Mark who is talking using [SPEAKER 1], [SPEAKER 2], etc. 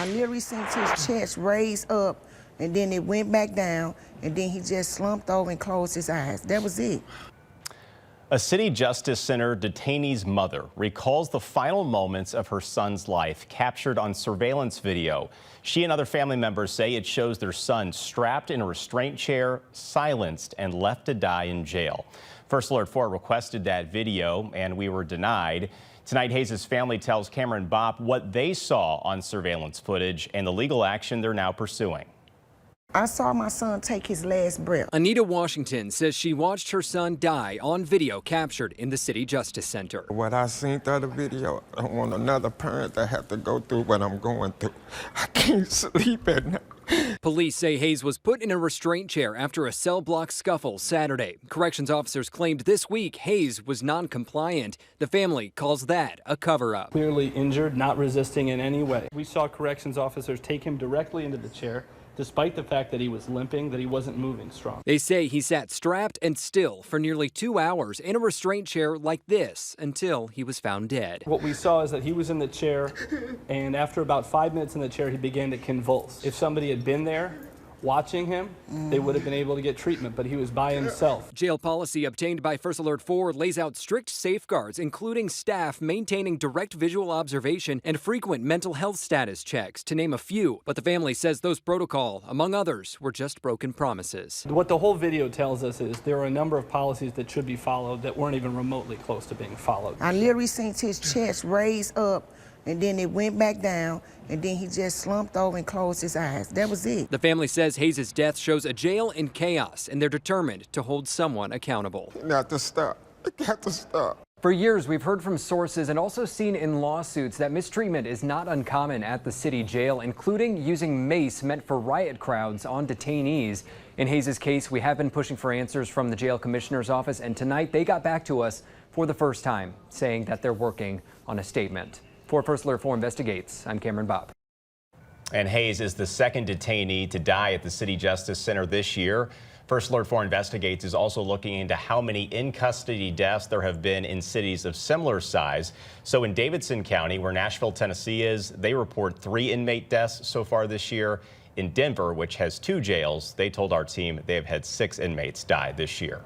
[SPEAKER 1] I literally seen his chest raise up, and then it went back down, and then he just slumped over and closed his eyes. That was it.
[SPEAKER 2] A City Justice Center detainee's mother recalls the final moments of her son's life, captured on surveillance video. She and other family members say it shows their son strapped in a restraint chair, silenced, and left to die in jail. First Alert 4 requested that video, and we were denied. Tonight, Hayes' family tells Cameron Bopp what they saw on surveillance footage and the legal action they're now pursuing.
[SPEAKER 1] I saw my son take his last breath.
[SPEAKER 3] Anita Washington says she watched her son die on video captured in the City Justice Center.
[SPEAKER 4] What I seen through the video, I don't want another parent to have to go through what I'm going through. I can't sleep at night.
[SPEAKER 3] Police say Hayes was put in a restraint chair after a cell block scuffle Saturday. Corrections officers claimed this week Hayes was non-compliant. The family calls that a cover-up.
[SPEAKER 5] Clearly injured, not resisting in any way. We saw corrections officers take him directly into the chair, despite the fact that he was limping, that he wasn't moving strong.
[SPEAKER 3] They say he sat strapped and still for nearly 2 hours in a restraint chair like this until he was found dead.
[SPEAKER 5] What we saw is that he was in the chair, and after about 5 minutes in the chair, he began to convulse. If somebody had been there watching him, they would have been able to get treatment, but he was by himself.
[SPEAKER 3] Jail policy obtained by First Alert 4 lays out strict safeguards, including staff maintaining direct visual observation and frequent mental health status checks, to name a few. But the family says those protocols, among others, were just broken promises.
[SPEAKER 5] What the whole video tells us is there are a number of policies that should be followed that weren't even remotely close to being followed.
[SPEAKER 1] I literally seen his chest raise up, and then it went back down, and then he just slumped over and closed his eyes. That was it.
[SPEAKER 3] The family says Hayes' death shows a jail in chaos, and they're determined to hold someone accountable.
[SPEAKER 4] You got to stop. You got to stop.
[SPEAKER 6] For years, we've heard from sources and also seen in lawsuits that mistreatment is not uncommon at the city jail, including using mace meant for riot crowds on detainees. In Hayes' case, we have been pushing for answers from the jail commissioner's office, and tonight they got back to us for the first time, saying that they're working on a statement. For First Alert 4 Investigates, I'm Cameron Bopp.
[SPEAKER 2] And Hayes is the second detainee to die at the City Justice Center this year. First Alert 4 Investigates is also looking into how many in-custody deaths there have been in cities of similar size. So in Davidson County, where Nashville, Tennessee is, they report 3 inmate deaths so far this year. In Denver, which has 2 jails, they told our team they have had 6 inmates die this year.